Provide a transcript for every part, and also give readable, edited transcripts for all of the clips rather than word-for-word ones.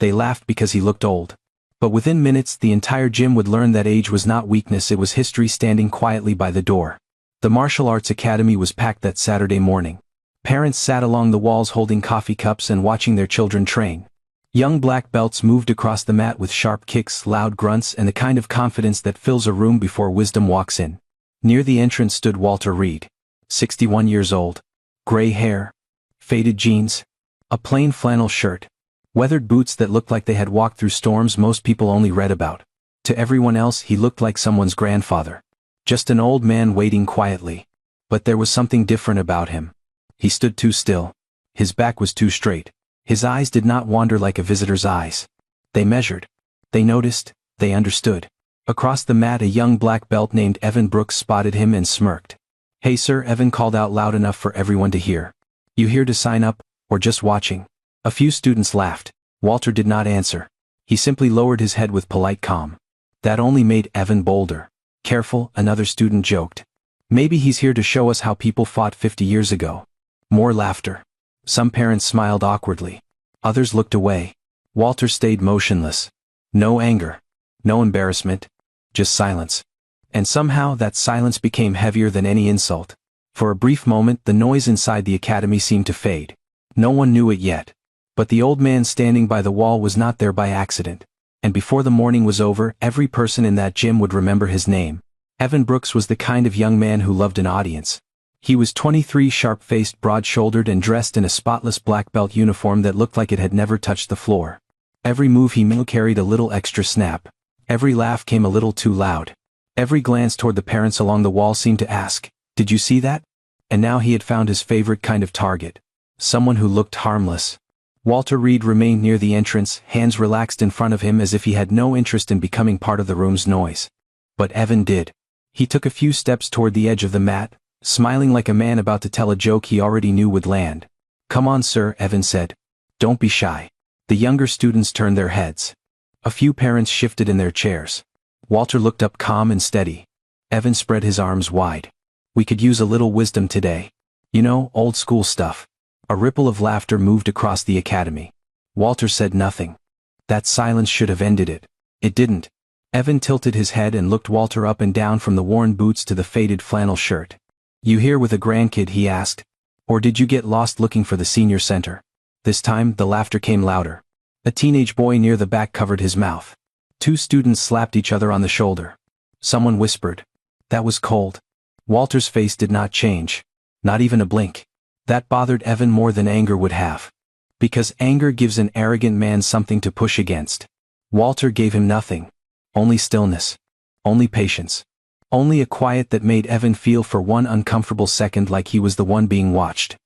They laughed because he looked old. But within minutes the entire gym would learn that age was not weakness, it was history standing quietly by the door. The martial arts academy was packed that Saturday morning. Parents sat along the walls holding coffee cups and watching their children train. Young black belts moved across the mat with sharp kicks, loud grunts, and the kind of confidence that fills a room before wisdom walks in. Near the entrance stood Walter Reed. 61 years old. Gray hair. Faded jeans. A plain flannel shirt. Weathered boots that looked like they had walked through storms most people only read about. To everyone else he looked like someone's grandfather. Just an old man waiting quietly. But there was something different about him. He stood too still. His back was too straight. His eyes did not wander like a visitor's eyes. They measured. They noticed. They understood. Across the mat a young black belt named Evan Brooks spotted him and smirked. "Hey sir," Evan called out loud enough for everyone to hear. "You here to sign up, or just watching?" A few students laughed. Walter did not answer. He simply lowered his head with polite calm. That only made Evan bolder. "Careful," another student joked. "Maybe he's here to show us how people fought 50 years ago." More laughter. Some parents smiled awkwardly. Others looked away. Walter stayed motionless. No anger. No embarrassment. Just silence. And somehow that silence became heavier than any insult. For a brief moment the noise inside the academy seemed to fade. No one knew it yet. But the old man standing by the wall was not there by accident. And before the morning was over, every person in that gym would remember his name. Evan Brooks was the kind of young man who loved an audience. He was 23, sharp-faced, broad-shouldered, and dressed in a spotless black belt uniform that looked like it had never touched the floor. Every move he made carried a little extra snap. Every laugh came a little too loud. Every glance toward the parents along the wall seemed to ask, "Did you see that?" And now he had found his favorite kind of target. Someone who looked harmless. Walter Reed remained near the entrance, hands relaxed in front of him as if he had no interest in becoming part of the room's noise. But Evan did. He took a few steps toward the edge of the mat, smiling like a man about to tell a joke he already knew would land. "Come on sir," Evan said. "Don't be shy." The younger students turned their heads. A few parents shifted in their chairs. Walter looked up calm and steady. Evan spread his arms wide. "We could use a little wisdom today. You know, old school stuff." A ripple of laughter moved across the academy. Walter said nothing. That silence should have ended it. It didn't. Evan tilted his head and looked Walter up and down from the worn boots to the faded flannel shirt. "You here with a grandkid?" he asked. "Or did you get lost looking for the senior center?" This time the laughter came louder. A teenage boy near the back covered his mouth. Two students slapped each other on the shoulder. Someone whispered. "That was cold." Walter's face did not change. Not even a blink. That bothered Evan more than anger would have. Because anger gives an arrogant man something to push against. Walter gave him nothing. Only stillness. Only patience. Only a quiet that made Evan feel for one uncomfortable second like he was the one being watched.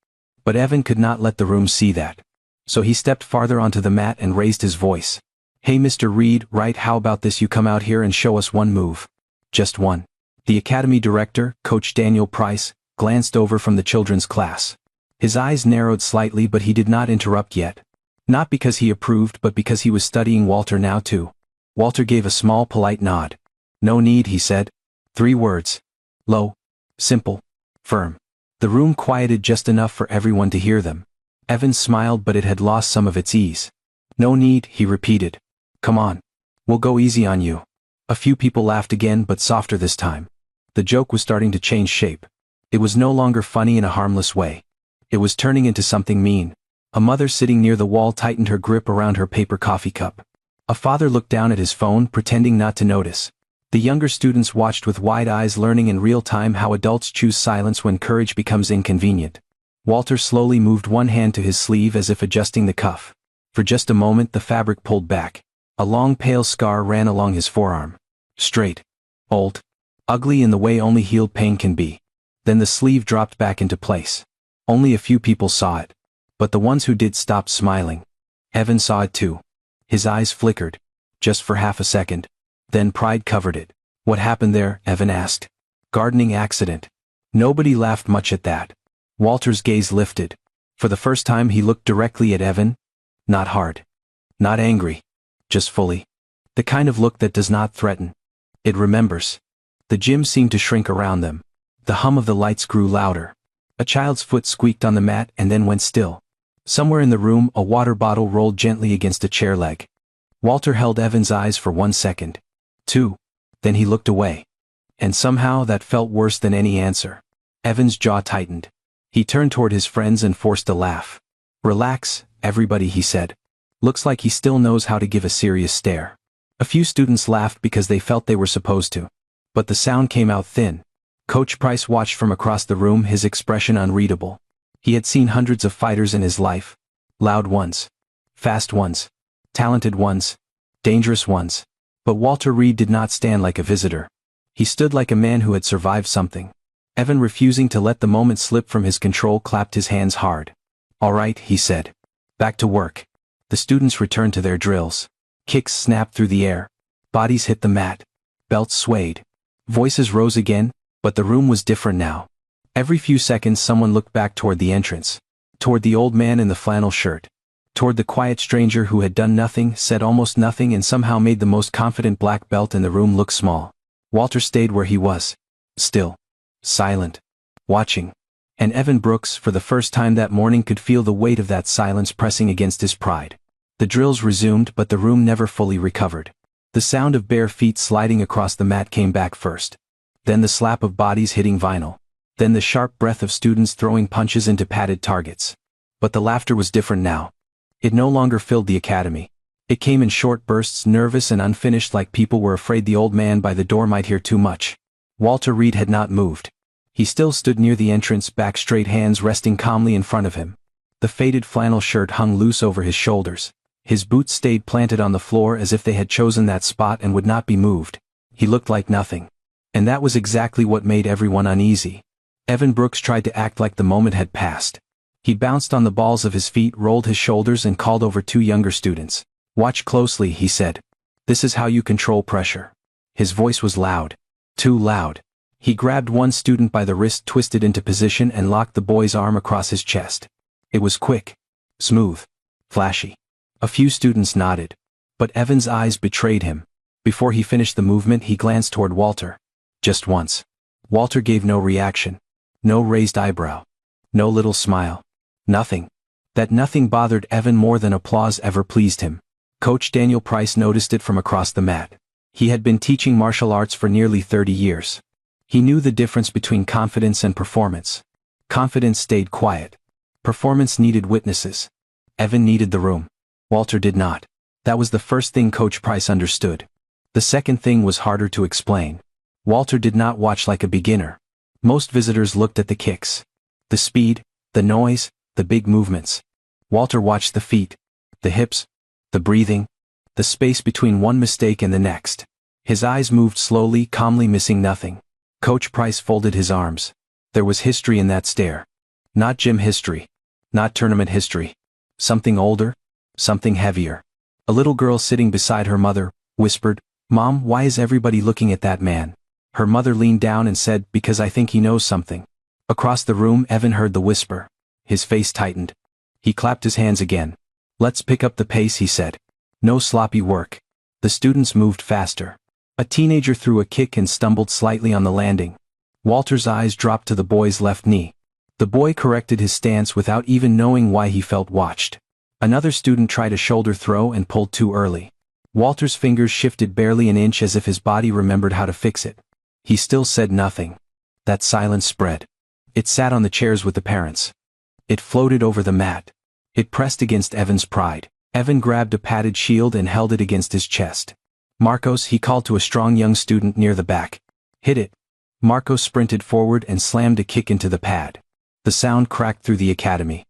But Evan could not let the room see that. So he stepped farther onto the mat and raised his voice. "Hey Mr. Reed, right, how about this, you come out here and show us one move. Just one." The academy director, Coach Daniel Price, glanced over from the children's class. His eyes narrowed slightly, but he did not interrupt yet. Not because he approved, but because he was studying Walter now too. Walter gave a small polite nod. "No need," he said. 3 words. Low. Simple. Firm. The room quieted just enough for everyone to hear them. Evan smiled, but it had lost some of its ease. "No need," he repeated. "Come on. We'll go easy on you." A few people laughed again, but softer this time. The joke was starting to change shape. It was no longer funny in a harmless way. It was turning into something mean. A mother sitting near the wall tightened her grip around her paper coffee cup. A father looked down at his phone, pretending not to notice. The younger students watched with wide eyes, learning in real time how adults choose silence when courage becomes inconvenient. Walter slowly moved one hand to his sleeve as if adjusting the cuff. For just a moment the fabric pulled back. A long pale scar ran along his forearm. Straight. Old. Ugly in the way only healed pain can be. Then the sleeve dropped back into place. Only a few people saw it. But the ones who did stopped smiling. Evan saw it too. His eyes flickered. Just for half a second. Then pride covered it. "What happened there?" Evan asked. "Gardening accident." Nobody laughed much at that. Walter's gaze lifted. For the first time he looked directly at Evan. Not hard. Not angry. Just fully. The kind of look that does not threaten. It remembers. The gym seemed to shrink around them. The hum of the lights grew louder. A child's foot squeaked on the mat and then went still. Somewhere in the room, a water bottle rolled gently against a chair leg. Walter held Evan's eyes for 1 second. 2. Then he looked away. And somehow that felt worse than any answer. Evan's jaw tightened. He turned toward his friends and forced a laugh. "Relax, everybody," he said. "Looks like he still knows how to give a serious stare." A few students laughed because they felt they were supposed to. But the sound came out thin. Coach Price watched from across the room, his expression unreadable. He had seen hundreds of fighters in his life. Loud ones. Fast ones. Talented ones. Dangerous ones. But Walter Reed did not stand like a visitor. He stood like a man who had survived something. Evan, refusing to let the moment slip from his control, clapped his hands hard. "All right," he said. "Back to work." The students returned to their drills. Kicks snapped through the air. Bodies hit the mat. Belts swayed. Voices rose again, but the room was different now. Every few seconds someone looked back toward the entrance. Toward the old man in the flannel shirt. Toward the quiet stranger who had done nothing, said almost nothing, and somehow made the most confident black belt in the room look small. Walter stayed where he was. Still. Silent. Watching. And Evan Brooks, for the first time that morning, could feel the weight of that silence pressing against his pride. The drills resumed, but the room never fully recovered. The sound of bare feet sliding across the mat came back first. Then the slap of bodies hitting vinyl. Then the sharp breath of students throwing punches into padded targets. But the laughter was different now. It no longer filled the academy. It came in short bursts, nervous and unfinished, like people were afraid the old man by the door might hear too much. Walter Reed had not moved. He still stood near the entrance, back straight, hands resting calmly in front of him. The faded flannel shirt hung loose over his shoulders. His boots stayed planted on the floor as if they had chosen that spot and would not be moved. He looked like nothing. And that was exactly what made everyone uneasy. Evan Brooks tried to act like the moment had passed. He bounced on the balls of his feet, rolled his shoulders, and called over 2 younger students. "Watch closely," he said. "This is how you control pressure." His voice was loud. Too loud. He grabbed one student by the wrist, twisted into position, and locked the boy's arm across his chest. It was quick. Smooth. Flashy. A few students nodded. But Evan's eyes betrayed him. Before he finished the movement, he glanced toward Walter. Just once. Walter gave no reaction. No raised eyebrow. No little smile. Nothing. That nothing bothered Evan more than applause ever pleased him. Coach Daniel Price noticed it from across the mat. He had been teaching martial arts for nearly 30 years. He knew the difference between confidence and performance. Confidence stayed quiet. Performance needed witnesses. Evan needed the room. Walter did not. That was the first thing Coach Price understood. The second thing was harder to explain. Walter did not watch like a beginner. Most visitors looked at the kicks. The speed, the noise, the big movements. Walter watched the feet, the hips, the breathing, the space between one mistake and the next. His eyes moved slowly, calmly, missing nothing. Coach Price folded his arms. There was history in that stare. Not gym history. Not tournament history. Something older. Something heavier. A little girl sitting beside her mother whispered, "Mom, why is everybody looking at that man?" Her mother leaned down and said, "Because I think he knows something." Across the room, Evan heard the whisper. His face tightened. He clapped his hands again. "Let's pick up the pace," he said. "No sloppy work." The students moved faster. A teenager threw a kick and stumbled slightly on the landing. Walter's eyes dropped to the boy's left knee. The boy corrected his stance without even knowing why he felt watched. Another student tried a shoulder throw and pulled too early. Walter's fingers shifted barely an inch, as if his body remembered how to fix it. He still said nothing. That silence spread. It sat on the chairs with the parents. It floated over the mat. It pressed against Evan's pride. Evan grabbed a padded shield and held it against his chest. "Marcos," he called to a strong young student near the back. "Hit it." Marcos sprinted forward and slammed a kick into the pad. The sound cracked through the academy.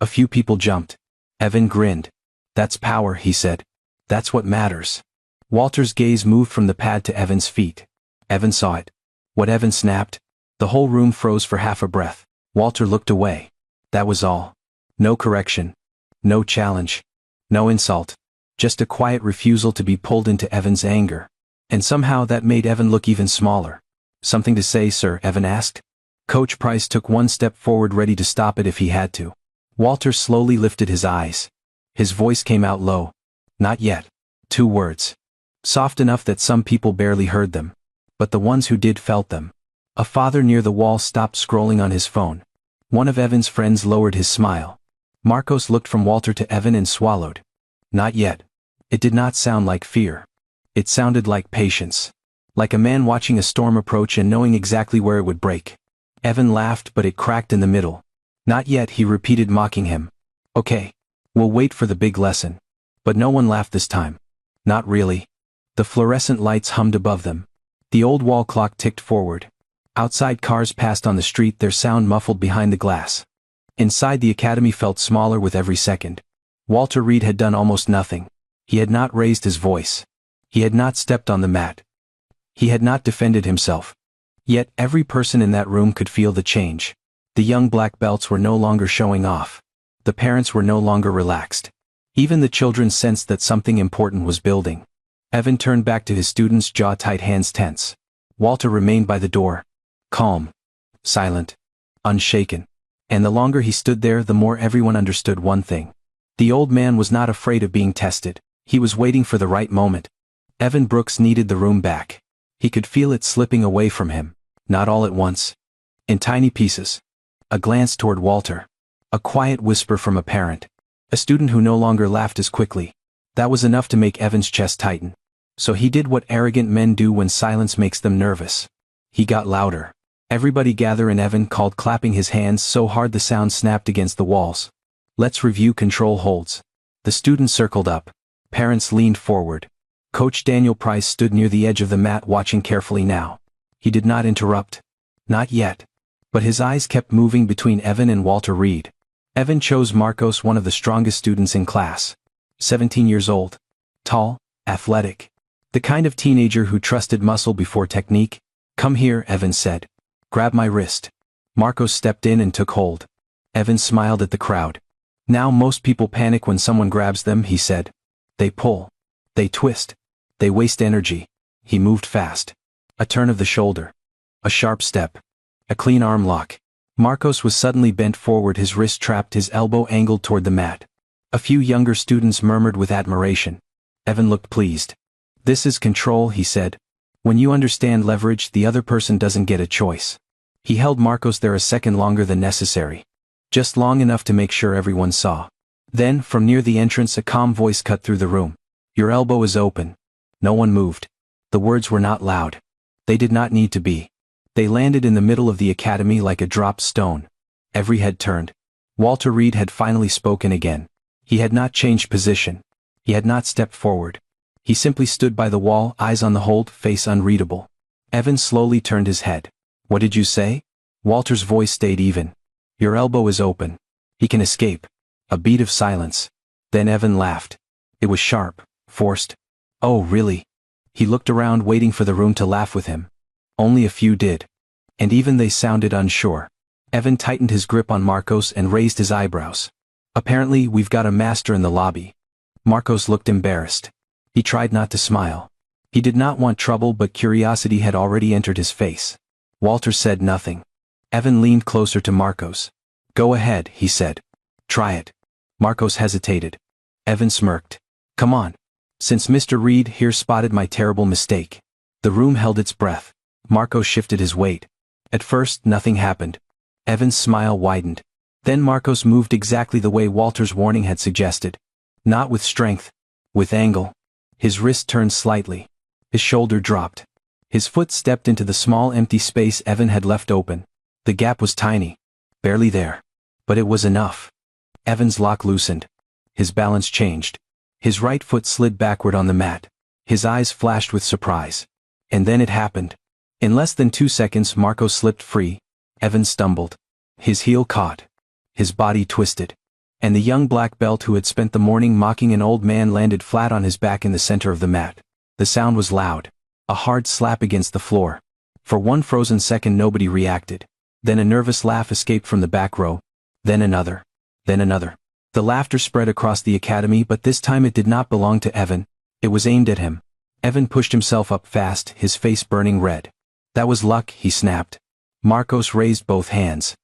A few people jumped. Evan grinned. "That's power," he said. "That's what matters." Walter's gaze moved from the pad to Evan's feet. Evan saw it. What Evan snapped? The whole room froze for half a breath. Walter looked away. That was all. No correction. No challenge. No insult. Just a quiet refusal to be pulled into Evan's anger. And somehow that made Evan look even smaller. "Something to say, sir?" Evan asked. Coach Price took one step forward, ready to stop it if he had to. Walter slowly lifted his eyes. His voice came out low. "Not yet." 2 words. Soft enough that some people barely heard them. But the ones who did felt them. A father near the wall stopped scrolling on his phone. One of Evan's friends lowered his smile. Marcos looked from Walter to Evan and swallowed. Not yet. It did not sound like fear. It sounded like patience. Like a man watching a storm approach and knowing exactly where it would break. Evan laughed, but it cracked in the middle. Not yet, he repeated, mocking him. Okay. We'll wait for the big lesson. But no one laughed this time. Not really. The fluorescent lights hummed above them. The old wall clock ticked forward. Outside, cars passed on the street, their sound muffled behind the glass. Inside, the academy felt smaller with every second. Walter Reed had done almost nothing. He had not raised his voice. He had not stepped on the mat. He had not defended himself. Yet, every person in that room could feel the change. The young black belts were no longer showing off. The parents were no longer relaxed. Even the children sensed that something important was building. Evan turned back to his students, jaw tight, hands tense. Walter remained by the door. Calm. Silent. Unshaken. And the longer he stood there, the more everyone understood one thing. The old man was not afraid of being tested. He was waiting for the right moment. Evan Brooks needed the room back. He could feel it slipping away from him. Not all at once. In tiny pieces. A glance toward Walter. A quiet whisper from a parent. A student who no longer laughed as quickly. That was enough to make Evan's chest tighten. So he did what arrogant men do when silence makes them nervous. He got louder. Everybody gather, and Evan called, clapping his hands so hard the sound snapped against the walls. Let's review control holds. The students circled up. Parents leaned forward. Coach Daniel Price stood near the edge of the mat, watching carefully now. He did not interrupt. Not yet. But his eyes kept moving between Evan and Walter Reed. Evan chose Marcos, one of the strongest students in class. 17 years old. Tall, athletic. The kind of teenager who trusted muscle before technique. Come here, Evan said. Grab my wrist. Marcos stepped in and took hold. Evan smiled at the crowd. Now most people panic when someone grabs them, he said. They pull. They twist. They waste energy. He moved fast. A turn of the shoulder. A sharp step. A clean arm lock. Marcos was suddenly bent forward, his wrist trapped, his elbow angled toward the mat. A few younger students murmured with admiration. Evan looked pleased. This is control, he said. When you understand leverage, the other person doesn't get a choice. He held Marcos there a second longer than necessary. Just long enough to make sure everyone saw. Then, from near the entrance, a calm voice cut through the room. Your elbow is open. No one moved. The words were not loud. They did not need to be. They landed in the middle of the academy like a dropped stone. Every head turned. Walter Reed had finally spoken again. He had not changed position. He had not stepped forward. He simply stood by the wall, eyes on the hold, face unreadable. Evan slowly turned his head. What did you say? Walter's voice stayed even. Your elbow is open. He can escape. A beat of silence. Then Evan laughed. It was sharp, forced. Oh, really? He looked around, waiting for the room to laugh with him. Only a few did. And even they sounded unsure. Evan tightened his grip on Marcos and raised his eyebrows. Apparently, we've got a master in the lobby. Marcos looked embarrassed. He tried not to smile. He did not want trouble, but curiosity had already entered his face. Walter said nothing. Evan leaned closer to Marcos. Go ahead, he said. Try it. Marcos hesitated. Evan smirked. Come on. Since Mr. Reed here spotted my terrible mistake. The room held its breath. Marcos shifted his weight. At first, nothing happened. Evan's smile widened. Then Marcos moved exactly the way Walter's warning had suggested. Not with strength. With angle. His wrist turned slightly. His shoulder dropped. His foot stepped into the small empty space Evan had left open. The gap was tiny. Barely there. But it was enough. Evan's lock loosened. His balance changed. His right foot slid backward on the mat. His eyes flashed with surprise. And then it happened. In less than 2 seconds, Marcos slipped free. Evan stumbled. His heel caught. His body twisted. And the young black belt who had spent the morning mocking an old man landed flat on his back in the center of the mat. The sound was loud. A hard slap against the floor. For one frozen second nobody reacted. Then a nervous laugh escaped from the back row. Then another. Then another. The laughter spread across the academy, but this time it did not belong to Evan. It was aimed at him. Evan pushed himself up fast, his face burning red. That was luck, he snapped. Marcos raised both hands.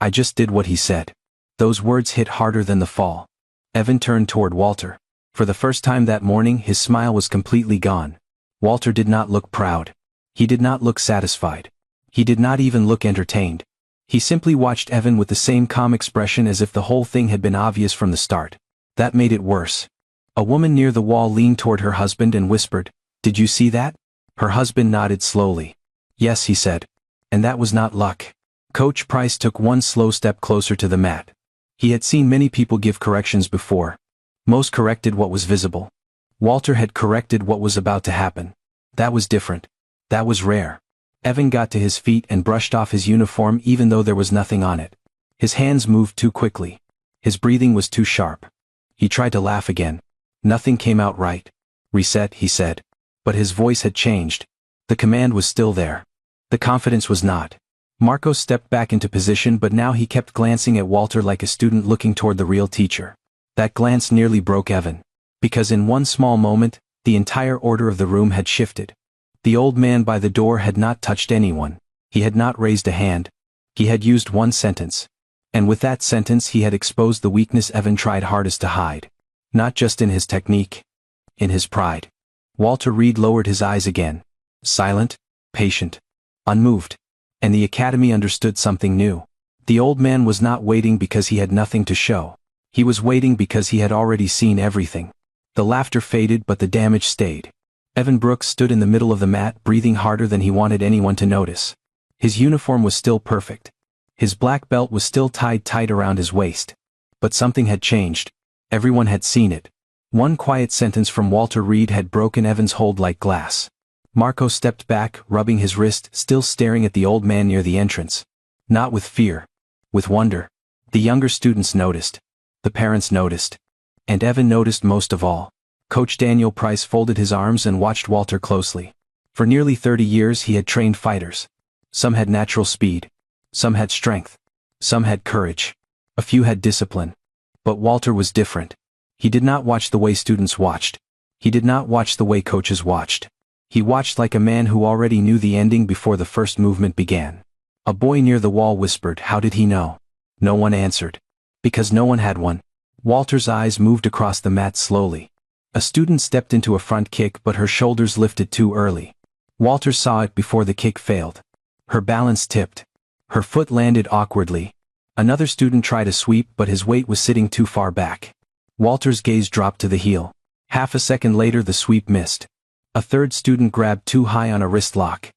I just did what he said. Those words hit harder than the fall. Evan turned toward Walter. For the first time that morning, his smile was completely gone. Walter did not look proud. He did not look satisfied. He did not even look entertained. He simply watched Evan with the same calm expression as if the whole thing had been obvious from the start. That made it worse. A woman near the wall leaned toward her husband and whispered, "Did you see that?" Her husband nodded slowly. "Yes," he said. "And that was not luck." Coach Price took one slow step closer to the mat. He had seen many people give corrections before. Most corrected what was visible. Walter had corrected what was about to happen. That was different. That was rare. Evan got to his feet and brushed off his uniform even though there was nothing on it. His hands moved too quickly. His breathing was too sharp. He tried to laugh again. Nothing came out right. "Reset," he said. But his voice had changed. The command was still there. The confidence was not. Marcos stepped back into position, but now he kept glancing at Walter like a student looking toward the real teacher. That glance nearly broke Evan. Because in one small moment, the entire order of the room had shifted. The old man by the door had not touched anyone. He had not raised a hand. He had used one sentence. And with that sentence he had exposed the weakness Evan tried hardest to hide. Not just in his technique. In his pride. Walter Reed lowered his eyes again. Silent, patient, unmoved. And the academy understood something new. The old man was not waiting because he had nothing to show. He was waiting because he had already seen everything. The laughter faded but the damage stayed. Evan Brooks stood in the middle of the mat, breathing harder than he wanted anyone to notice. His uniform was still perfect. His black belt was still tied tight around his waist. But something had changed. Everyone had seen it. One quiet sentence from Walter Reed had broken Evan's hold like glass. Marco stepped back, rubbing his wrist, still staring at the old man near the entrance. Not with fear. With wonder. The younger students noticed. The parents noticed. And Evan noticed most of all. Coach Daniel Price folded his arms and watched Walter closely. For nearly 30 years he had trained fighters. Some had natural speed. Some had strength. Some had courage. A few had discipline. But Walter was different. He did not watch the way students watched. He did not watch the way coaches watched. He watched like a man who already knew the ending before the first movement began. A boy near the wall whispered, "How did he know?" No one answered. Because no one had one. Walter's eyes moved across the mat slowly. A student stepped into a front kick, but her shoulders lifted too early. Walter saw it before the kick failed. Her balance tipped. Her foot landed awkwardly. Another student tried a sweep, but his weight was sitting too far back. Walter's gaze dropped to the heel. Half a second later the sweep missed. A third student grabbed too high on a wrist lock.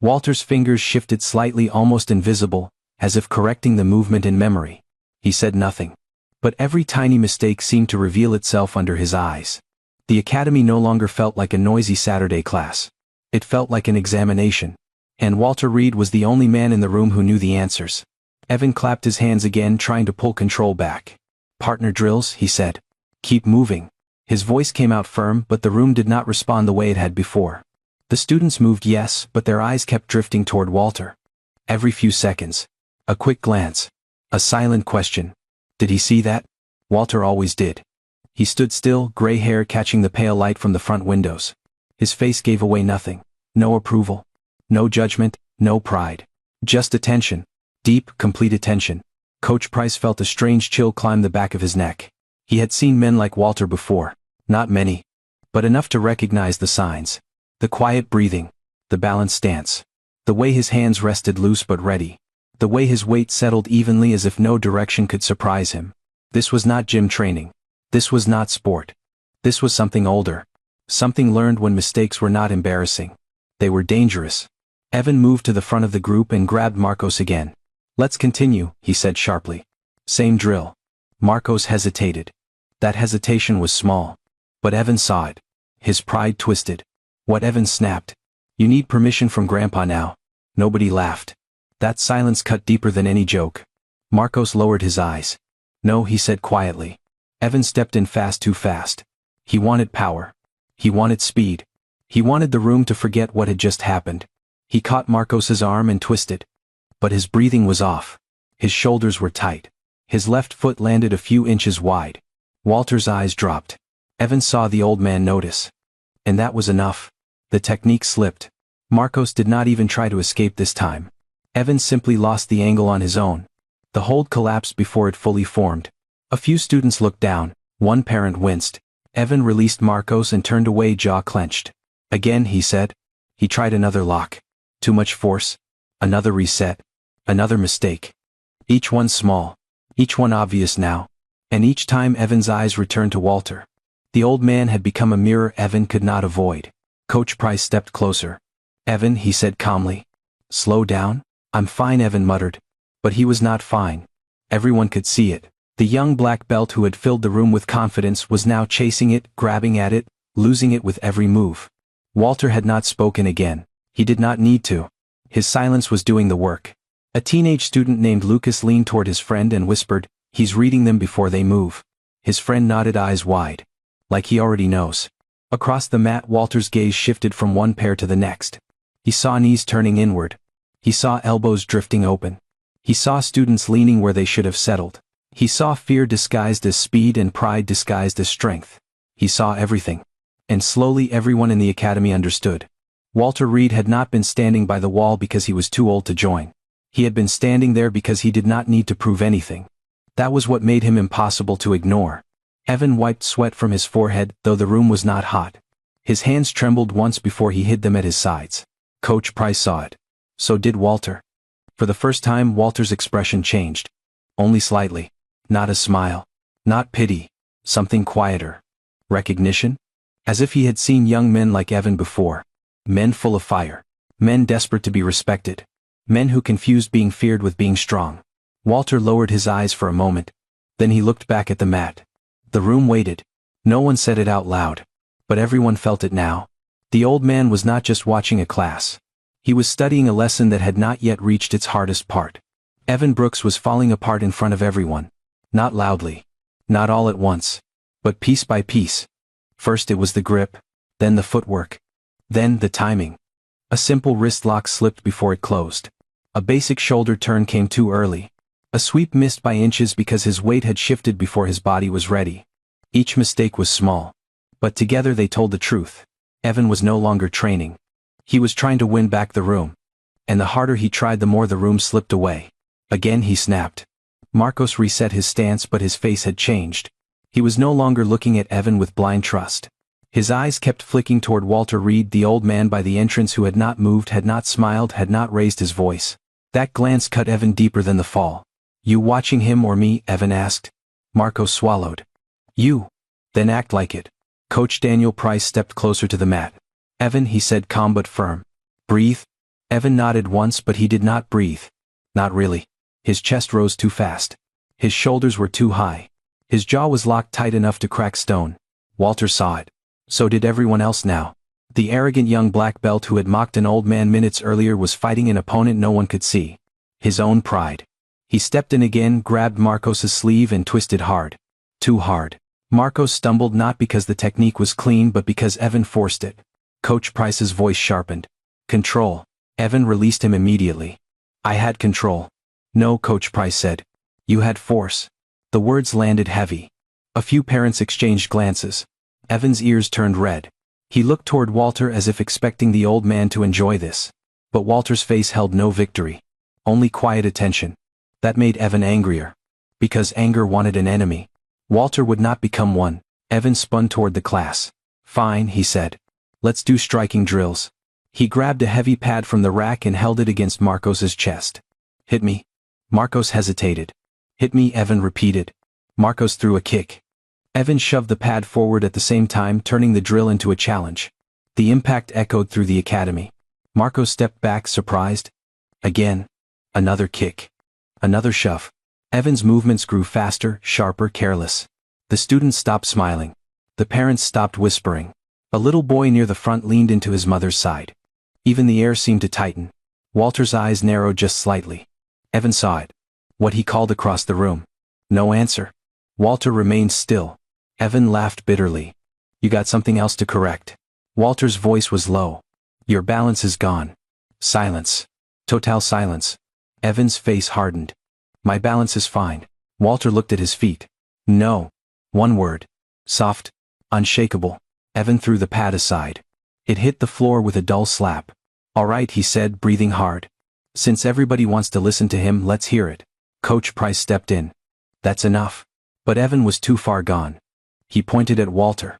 Walter's fingers shifted slightly, almost invisible, as if correcting the movement in memory. He said nothing. But every tiny mistake seemed to reveal itself under his eyes. The academy no longer felt like a noisy Saturday class. It felt like an examination. And Walter Reed was the only man in the room who knew the answers. Evan clapped his hands again, trying to pull control back. "Partner drills," he said. "Keep moving." His voice came out firm, but the room did not respond the way it had before. The students moved, yes, but their eyes kept drifting toward Walter. Every few seconds. A quick glance. A silent question. Did he see that? Walter always did. He stood still, gray hair catching the pale light from the front windows. His face gave away nothing. No approval. No judgment, no pride. Just attention. Deep, complete attention. Coach Price felt a strange chill climb the back of his neck. He had seen men like Walter before. Not many. But enough to recognize the signs. The quiet breathing. The balanced stance. The way his hands rested loose but ready. The way his weight settled evenly as if no direction could surprise him. This was not gym training. This was not sport. This was something older. Something learned when mistakes were not embarrassing. They were dangerous. Evan moved to the front of the group and grabbed Marcos again. "Let's continue," he said sharply. "Same drill." Marcos hesitated. That hesitation was small. But Evan saw it. His pride twisted. What Evan snapped. "You need permission from Grandpa now." Nobody laughed. That silence cut deeper than any joke. Marcos lowered his eyes. "No," he said quietly. Evan stepped in fast, too fast. He wanted power. He wanted speed. He wanted the room to forget what had just happened. He caught Marcos's arm and twisted. But his breathing was off. His shoulders were tight. His left foot landed a few inches wide. Walter's eyes dropped. Evan saw the old man notice. And that was enough. The technique slipped. Marcos did not even try to escape this time. Evan simply lost the angle on his own. The hold collapsed before it fully formed. A few students looked down. One parent winced. Evan released Marcos and turned away, jaw clenched. "Again," he said. He tried another lock. Too much force. Another reset. Another mistake. Each one small. Each one obvious now. And each time Evan's eyes returned to Walter. The old man had become a mirror Evan could not avoid. Coach Price stepped closer. "Evan," he said calmly. "Slow down." "I'm fine," Evan muttered. But he was not fine. Everyone could see it. The young black belt who had filled the room with confidence was now chasing it, grabbing at it, losing it with every move. Walter had not spoken again. He did not need to. His silence was doing the work. A teenage student named Lucas leaned toward his friend and whispered, "He's reading them before they move." His friend nodded, eyes wide. Like he already knows. Across the mat, Walter's gaze shifted from one pair to the next. He saw knees turning inward. He saw elbows drifting open. He saw students leaning where they should have settled. He saw fear disguised as speed and pride disguised as strength. He saw everything. And slowly everyone in the academy understood. Walter Reed had not been standing by the wall because he was too old to join. He had been standing there because he did not need to prove anything. That was what made him impossible to ignore. Evan wiped sweat from his forehead, though the room was not hot. His hands trembled once before he hid them at his sides. Coach Price saw it. So did Walter. For the first time, Walter's expression changed. Only slightly. Not a smile. Not pity. Something quieter. Recognition? As if he had seen young men like Evan before. Men full of fire. Men desperate to be respected. Men who confused being feared with being strong. Walter lowered his eyes for a moment. Then he looked back at the mat. The room waited. No one said it out loud. But everyone felt it now. The old man was not just watching a class. He was studying a lesson that had not yet reached its hardest part. Evan Brooks was falling apart in front of everyone. Not loudly. Not all at once. But piece by piece. First it was the grip. Then the footwork. Then the timing. A simple wrist lock slipped before it closed. A basic shoulder turn came too early. A sweep missed by inches because his weight had shifted before his body was ready. Each mistake was small. But together they told the truth. Evan was no longer training. He was trying to win back the room. And the harder he tried, the more the room slipped away. Again he snapped. Marcos reset his stance, but his face had changed. He was no longer looking at Evan with blind trust. His eyes kept flicking toward Walter Reed, the old man by the entrance who had not moved, had not smiled, had not raised his voice. That glance cut Evan deeper than the fall. "You watching him or me?" Evan asked. Marcos swallowed. "You." "Then act like it." Coach Daniel Price stepped closer to the mat. "Evan," he said, calm but firm. "Breathe." Evan nodded once, but he did not breathe. Not really. His chest rose too fast. His shoulders were too high. His jaw was locked tight enough to crack stone. Walter saw it. So did everyone else now. The arrogant young black belt who had mocked an old man minutes earlier was fighting an opponent no one could see. His own pride. He stepped in again, grabbed Marcos's sleeve and twisted hard. Too hard. Marcos stumbled, not because the technique was clean but because Evan forced it. Coach Price's voice sharpened. "Control." Evan released him immediately. "I had control." "No," Coach Price said. "You had force." The words landed heavy. A few parents exchanged glances. Evan's ears turned red. He looked toward Walter as if expecting the old man to enjoy this. But Walter's face held no victory. Only quiet attention. That made Evan angrier. Because anger wanted an enemy. Walter would not become one. Evan spun toward the class. "Fine," he said. "Let's do striking drills." He grabbed a heavy pad from the rack and held it against Marcos's chest. "Hit me." Marcos hesitated. "Hit me," Evan repeated. Marcos threw a kick. Evan shoved the pad forward at the same time, turning the drill into a challenge. The impact echoed through the academy. Marcos stepped back, surprised. Again. Another kick. Another shove. Evan's movements grew faster, sharper, careless. The students stopped smiling. The parents stopped whispering. A little boy near the front leaned into his mother's side. Even the air seemed to tighten. Walter's eyes narrowed just slightly. Evan saw it. What he called across the room. No answer. Walter remained still. Evan laughed bitterly. "You got something else to correct." Walter's voice was low. "Your balance is gone." Silence. Total silence. Evan's face hardened. "My balance is fine." Walter looked at his feet. "No." One word. Soft. Unshakable. Evan threw the pad aside. It hit the floor with a dull slap. "All right," he said, breathing hard. "Since everybody wants to listen to him, let's hear it." Coach Price stepped in. "That's enough." But Evan was too far gone. He pointed at Walter.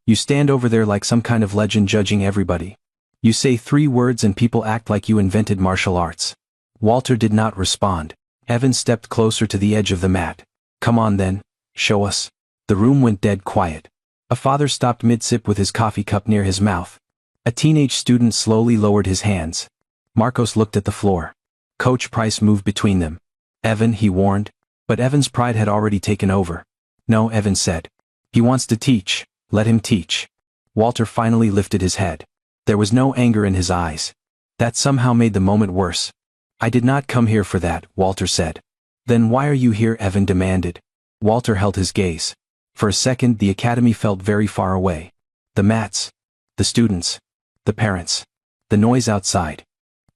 "You stand over there like some kind of legend judging everybody. You say 3 words and people act like you invented martial arts. Walter did not respond. Evan stepped closer to the edge of the mat. Come on then, show us. The room went dead quiet. A father stopped mid-sip with his coffee cup near his mouth. A teenage student slowly lowered his hands. Marcos looked at the floor. Coach Price moved between them. Evan, he warned. But Evan's pride had already taken over. No, Evan said. He wants to teach. Let him teach. Walter finally lifted his head. There was no anger in his eyes. That somehow made the moment worse. I did not come here for that, Walter said. Then why are you here? Evan demanded. Walter held his gaze. For a second the academy felt very far away. The mats. The students. The parents. The noise outside.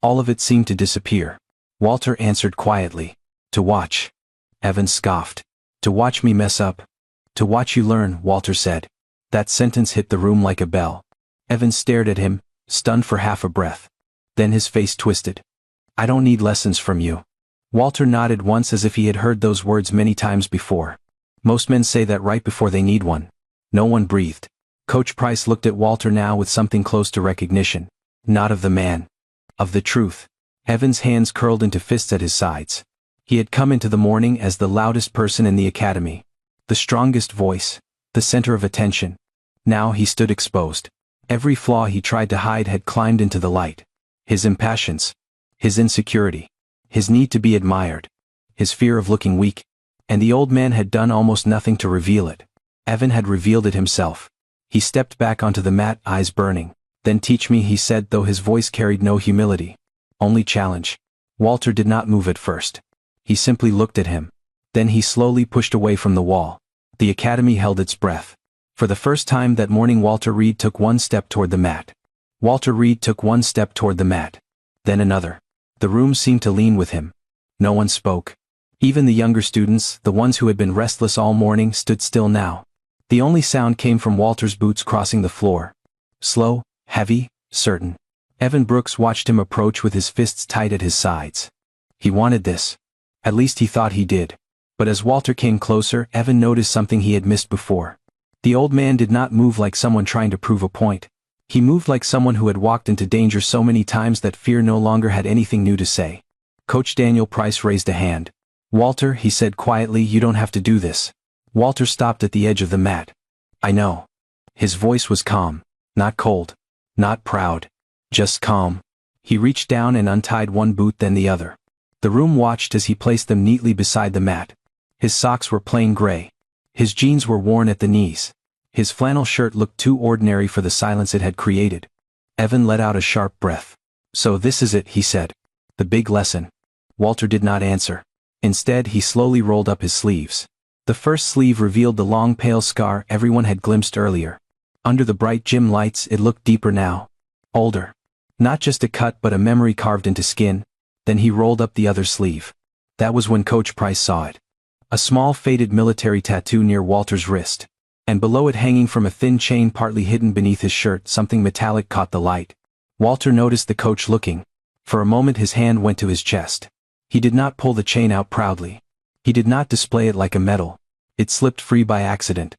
All of it seemed to disappear. Walter answered quietly. To watch. Evan scoffed. To watch me mess up. To watch you learn, Walter said. That sentence hit the room like a bell. Evan stared at him, stunned for half a breath. Then his face twisted. I don't need lessons from you. Walter nodded once as if he had heard those words many times before. Most men say that right before they need one. No one breathed. Coach Price looked at Walter now with something close to recognition. Not of the man. Of the truth. Evan's hands curled into fists at his sides. He had come into the morning as the loudest person in the academy. The strongest voice. The center of attention. Now he stood exposed. Every flaw he tried to hide had climbed into the light. His impatience. His insecurity. His need to be admired. His fear of looking weak. And the old man had done almost nothing to reveal it. Evan had revealed it himself. He stepped back onto the mat, eyes burning. Then teach me, he said, though his voice carried no humility. Only challenge. Walter did not move at first. He simply looked at him. Then he slowly pushed away from the wall. The academy held its breath. For the first time that morning Walter Reed took one step toward the mat. Walter Reed took one step toward the mat. Then another. The room seemed to lean with him. No one spoke. Even the younger students, the ones who had been restless all morning, stood still now. The only sound came from Walter's boots crossing the floor. Slow, heavy, certain. Evan Brooks watched him approach with his fists tight at his sides. He wanted this. At least he thought he did. But as Walter came closer, Evan noticed something he had missed before. The old man did not move like someone trying to prove a point. He moved like someone who had walked into danger so many times that fear no longer had anything new to say. Coach Daniel Price raised a hand. Walter, he said quietly, you don't have to do this. Walter stopped at the edge of the mat. I know. His voice was calm. Not cold. Not proud. Just calm. He reached down and untied one boot then the other. The room watched as he placed them neatly beside the mat. His socks were plain gray. His jeans were worn at the knees. His flannel shirt looked too ordinary for the silence it had created. Evan let out a sharp breath. So this is it, he said. The big lesson. Walter did not answer. Instead, he slowly rolled up his sleeves. The first sleeve revealed the long pale scar everyone had glimpsed earlier. Under the bright gym lights, it looked deeper now. Older. Not just a cut but a memory carved into skin. Then he rolled up the other sleeve. That was when Coach Price saw it. A small faded military tattoo near Walter's wrist. And below it, hanging from a thin chain partly hidden beneath his shirt, something metallic caught the light. Walter noticed the coach looking. For a moment his hand went to his chest. He did not pull the chain out proudly. He did not display it like a medal. It slipped free by accident.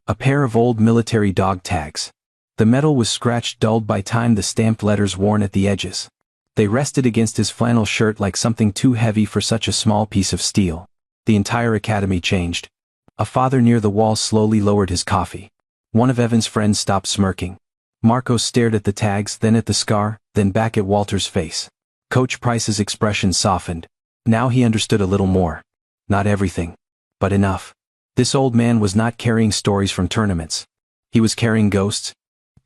A pair of old military dog tags. The metal was scratched, dulled by time, the stamped letters worn at the edges. They rested against his flannel shirt like something too heavy for such a small piece of steel. The entire academy changed. A father near the wall slowly lowered his coffee. One of Evan's friends stopped smirking. Marcos stared at the tags, then at the scar, then back at Walter's face. Coach Price's expression softened. Now he understood a little more. Not everything. But enough. This old man was not carrying stories from tournaments. He was carrying ghosts.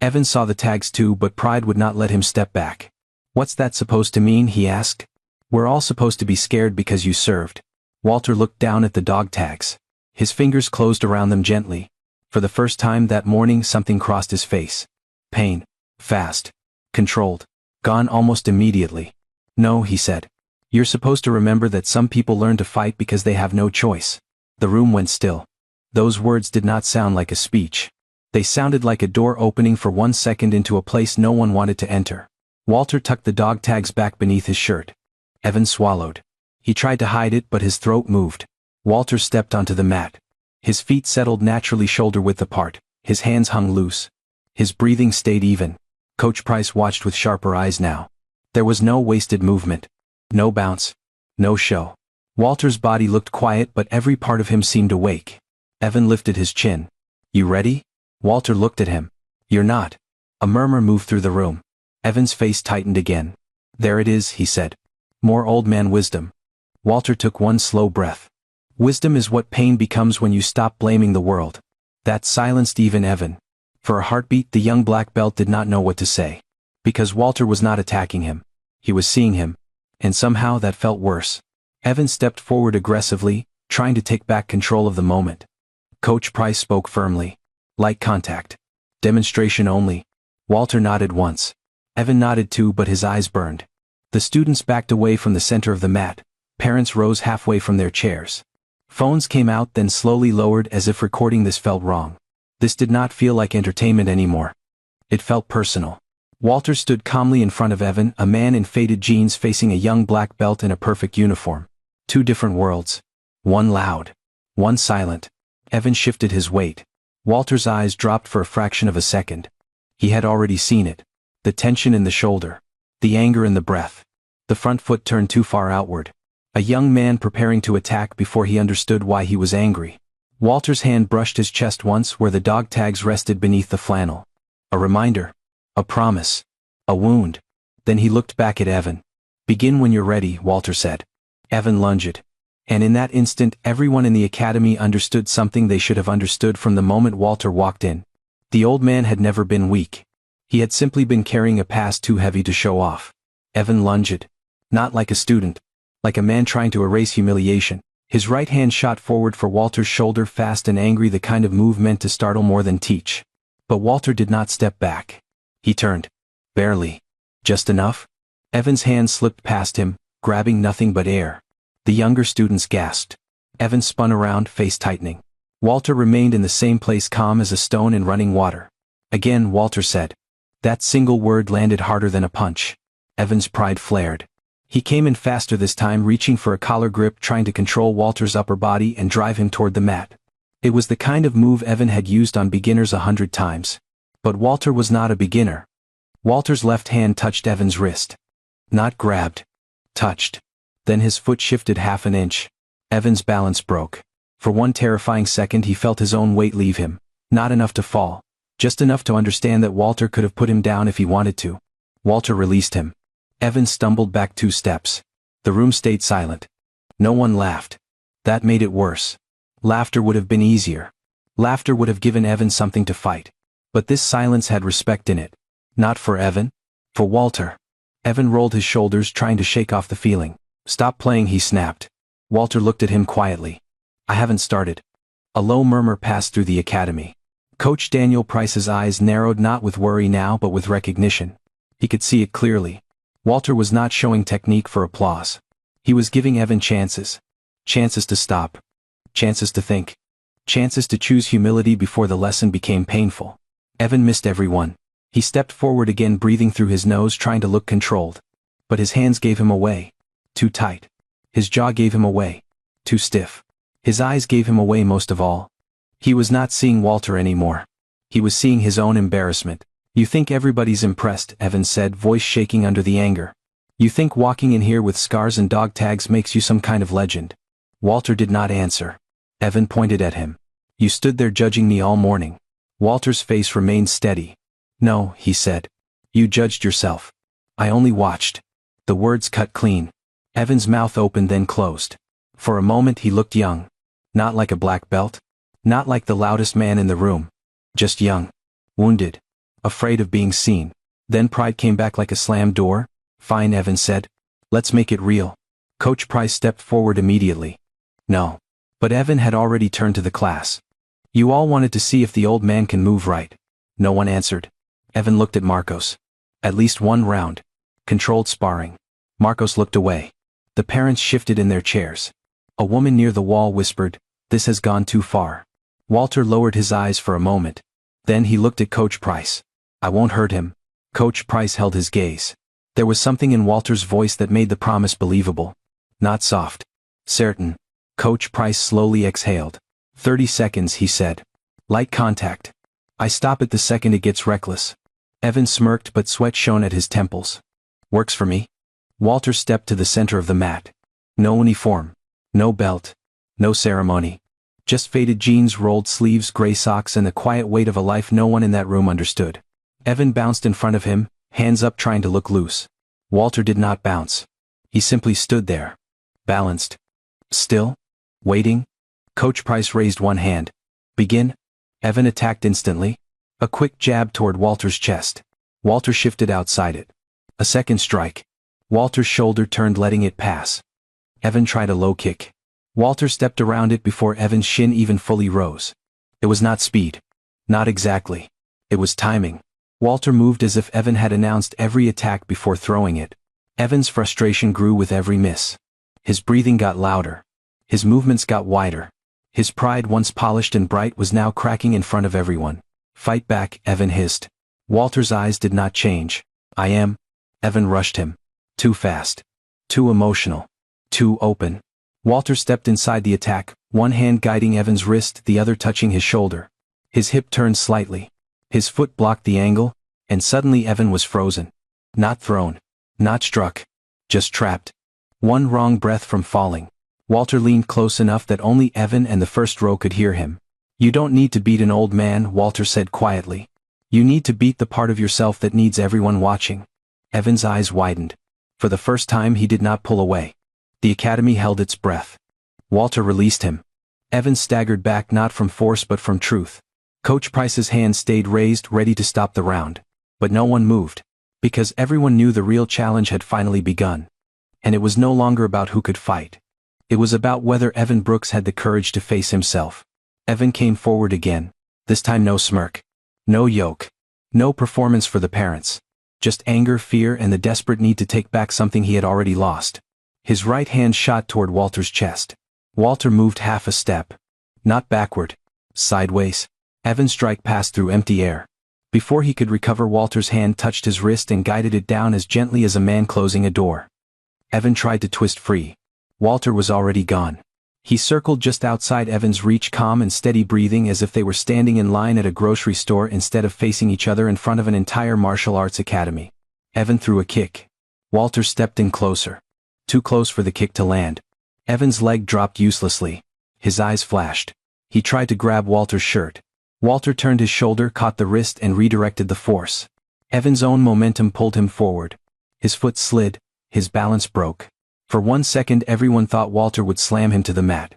Evan saw the tags too, but pride would not let him step back. What's that supposed to mean, he asked. We're all supposed to be scared because you served. Walter looked down at the dog tags. His fingers closed around them gently. For the first time that morning something crossed his face. Pain. Fast. Controlled. Gone almost immediately. No, he said. You're supposed to remember that some people learn to fight because they have no choice. The room went still. Those words did not sound like a speech. They sounded like a door opening for 1 second into a place no one wanted to enter. Walter tucked the dog tags back beneath his shirt. Evan swallowed. He tried to hide it, but his throat moved. Walter stepped onto the mat. His feet settled naturally shoulder-width apart. His hands hung loose. His breathing stayed even. Coach Price watched with sharper eyes now. There was no wasted movement. No bounce. No show. Walter's body looked quiet but every part of him seemed awake. Evan lifted his chin. You ready? Walter looked at him. You're not. A murmur moved through the room. Evan's face tightened again. There it is, he said. More old man wisdom. Walter took one slow breath. Wisdom is what pain becomes when you stop blaming the world. That silenced even Evan. For a heartbeat, the young black belt did not know what to say. Because Walter was not attacking him. He was seeing him. And somehow that felt worse. Evan stepped forward aggressively, trying to take back control of the moment. Coach Price spoke firmly. Light contact. Demonstration only. Walter nodded once. Evan nodded too, but his eyes burned. The students backed away from the center of the mat. Parents rose halfway from their chairs. Phones came out, then slowly lowered as if recording this felt wrong. This did not feel like entertainment anymore. It felt personal. Walter stood calmly in front of Evan, a man in faded jeans facing a young black belt in a perfect uniform. Two different worlds. One loud. One silent. Evan shifted his weight. Walter's eyes dropped for a fraction of a second. He had already seen it. The tension in the shoulder. The anger in the breath. The front foot turned too far outward. A young man preparing to attack before he understood why he was angry. Walter's hand brushed his chest once where the dog tags rested beneath the flannel. A reminder. A promise. A wound. Then he looked back at Evan. Begin when you're ready, Walter said. Evan lunged. And in that instant, everyone in the academy understood something they should have understood from the moment Walter walked in. The old man had never been weak. He had simply been carrying a past too heavy to show off. Evan lunged. Not like a student. Like a man trying to erase humiliation. His right hand shot forward for Walter's shoulder, fast and angry, the kind of move meant to startle more than teach. But Walter did not step back. He turned. Barely. Just enough? Evan's hand slipped past him, grabbing nothing but air. The younger students gasped. Evan spun around, face tightening. Walter remained in the same place, calm as a stone in running water. Again, Walter said. That single word landed harder than a punch. Evan's pride flared. He came in faster this time, reaching for a collar grip, trying to control Walter's upper body and drive him toward the mat. It was the kind of move Evan had used on beginners 100 times. But Walter was not a beginner. Walter's left hand touched Evan's wrist. Not grabbed. Touched. Then his foot shifted half an inch. Evan's balance broke. For one terrifying second he felt his own weight leave him. Not enough to fall. Just enough to understand that Walter could have put him down if he wanted to. Walter released him. Evan stumbled back 2 steps. The room stayed silent. No one laughed. That made it worse. Laughter would have been easier. Laughter would have given Evan something to fight. But this silence had respect in it. Not for Evan. For Walter. Evan rolled his shoulders, trying to shake off the feeling. Stop playing, he snapped. Walter looked at him quietly. I haven't started. A low murmur passed through the academy. Coach Daniel Price's eyes narrowed, not with worry now but with recognition. He could see it clearly. Walter was not showing technique for applause. He was giving Evan chances. Chances to stop. Chances to think. Chances to choose humility before the lesson became painful. Evan missed every one. He stepped forward again, breathing through his nose, trying to look controlled. But his hands gave him away. Too tight. His jaw gave him away. Too stiff. His eyes gave him away most of all. He was not seeing Walter anymore. He was seeing his own embarrassment. You think everybody's impressed, Evan said, voice shaking under the anger. You think walking in here with scars and dog tags makes you some kind of legend. Walter did not answer. Evan pointed at him. You stood there judging me all morning. Walter's face remained steady. No, he said. You judged yourself. I only watched. The words cut clean. Evan's mouth opened, then closed. For a moment he looked young. Not like a black belt. Not like the loudest man in the room. Just young. Wounded. Afraid of being seen. Then pride came back like a slammed door. Fine, Evan said. Let's make it real. Coach Price stepped forward immediately. No. But Evan had already turned to the class. You all wanted to see if the old man can move right. No one answered. Evan looked at Marcos. At least one round. Controlled sparring. Marcos looked away. The parents shifted in their chairs. A woman near the wall whispered, "This has gone too far." Walter lowered his eyes for a moment. Then he looked at Coach Price. "I won't hurt him." Coach Price held his gaze. There was something in Walter's voice that made the promise believable. Not soft. Certain. Coach Price slowly exhaled. 30 seconds, he said. Light contact. I stop it the second it gets reckless. Evan smirked, but sweat shone at his temples. Works for me. Walter stepped to the center of the mat. No uniform. No belt. No ceremony. Just faded jeans, rolled sleeves, gray socks, and the quiet weight of a life no one in that room understood. Evan bounced in front of him, hands up trying to look loose. Walter did not bounce. He simply stood there. Balanced. Still. Waiting. Coach Price raised one hand. Begin. Evan attacked instantly. A quick jab toward Walter's chest. Walter shifted outside it. A second strike. Walter's shoulder turned, letting it pass. Evan tried a low kick. Walter stepped around it before Evan's shin even fully rose. It was not speed. Not exactly. It was timing. Walter moved as if Evan had announced every attack before throwing it. Evan's frustration grew with every miss. His breathing got louder. His movements got wider. His pride, once polished and bright, was now cracking in front of everyone. Fight back, Evan hissed. Walter's eyes did not change. I am. Evan rushed him. Too fast. Too emotional. Too open. Walter stepped inside the attack, one hand guiding Evan's wrist, the other touching his shoulder. His hip turned slightly. His foot blocked the angle, and suddenly Evan was frozen. Not thrown. Not struck. Just trapped. One wrong breath from falling. Walter leaned close enough that only Evan and the first row could hear him. You don't need to beat an old man, Walter said quietly. You need to beat the part of yourself that needs everyone watching. Evan's eyes widened. For the first time he did not pull away. The academy held its breath. Walter released him. Evan staggered back, not from force but from truth. Coach Price's hand stayed raised, ready to stop the round. But no one moved. Because everyone knew the real challenge had finally begun. And it was no longer about who could fight. It was about whether Evan Brooks had the courage to face himself. Evan came forward again. This time no smirk. No yoke. No performance for the parents. Just anger, fear, and the desperate need to take back something he had already lost. His right hand shot toward Walter's chest. Walter moved half a step. Not backward. Sideways. Evan's strike passed through empty air. Before he could recover, Walter's hand touched his wrist and guided it down as gently as a man closing a door. Evan tried to twist free. Walter was already gone. He circled just outside Evan's reach, calm and steady, breathing as if they were standing in line at a grocery store instead of facing each other in front of an entire martial arts academy. Evan threw a kick. Walter stepped in closer. Too close for the kick to land. Evan's leg dropped uselessly. His eyes flashed. He tried to grab Walter's shirt. Walter turned his shoulder, caught the wrist, and redirected the force. Evan's own momentum pulled him forward. His foot slid. His balance broke. For 1 second everyone thought Walter would slam him to the mat.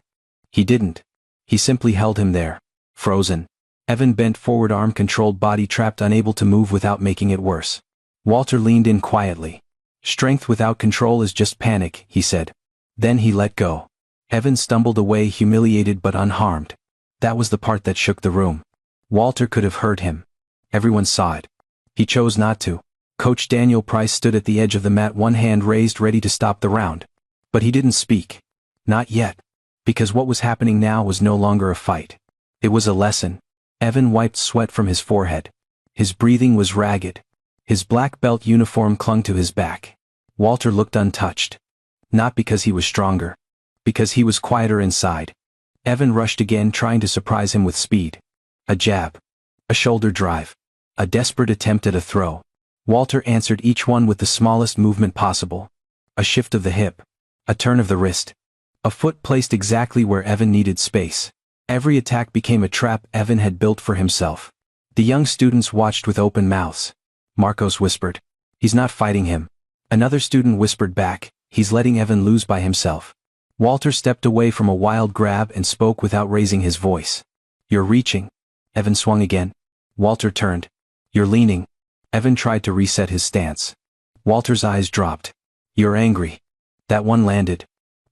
He didn't. He simply held him there. Frozen. Evan bent forward, arm-controlled body trapped, unable to move without making it worse. Walter leaned in quietly. Strength without control is just panic, he said. Then he let go. Evan stumbled away, humiliated but unharmed. That was the part that shook the room. Walter could have hurt him. Everyone saw it. He chose not to. Coach Daniel Price stood at the edge of the mat, one hand raised, ready to stop the round. But he didn't speak. Not yet. Because what was happening now was no longer a fight. It was a lesson. Evan wiped sweat from his forehead. His breathing was ragged. His black belt uniform clung to his back. Walter looked untouched. Not because he was stronger. Because he was quieter inside. Evan rushed again, trying to surprise him with speed. A jab. A shoulder drive. A desperate attempt at a throw. Walter answered each one with the smallest movement possible. A shift of the hip. A turn of the wrist. A foot placed exactly where Evan needed space. Every attack became a trap Evan had built for himself. The young students watched with open mouths. Marcos whispered, "He's not fighting him." Another student whispered back, "He's letting Evan lose by himself." Walter stepped away from a wild grab and spoke without raising his voice. "You're reaching." Evan swung again. Walter turned. "You're leaning." Evan tried to reset his stance. Walter's eyes dropped. "You're angry." That one landed.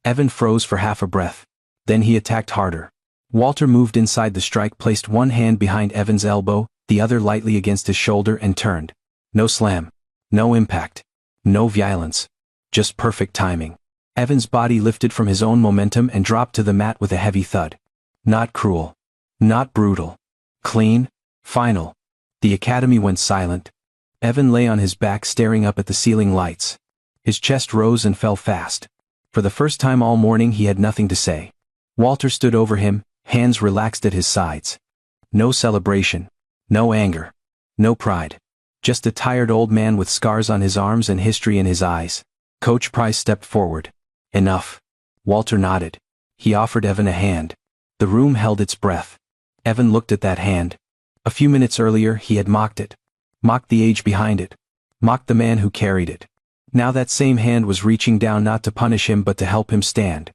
Evan froze for half a breath. Then he attacked harder. Walter moved inside the strike, placed one hand behind Evan's elbow, the other lightly against his shoulder, and turned. No slam. No impact. No violence. Just perfect timing. Evan's body lifted from his own momentum and dropped to the mat with a heavy thud. Not cruel. Not brutal. Clean. Final. The academy went silent. Evan lay on his back, staring up at the ceiling lights. His chest rose and fell fast. For the first time all morning he had nothing to say. Walter stood over him, hands relaxed at his sides. No celebration. No anger. No pride. Just a tired old man with scars on his arms and history in his eyes. Coach Price stepped forward. Enough. Walter nodded. He offered Evan a hand. The room held its breath. Evan looked at that hand. A few minutes earlier he had mocked it. Mocked the age behind it. Mocked the man who carried it. Now that same hand was reaching down not to punish him but to help him stand.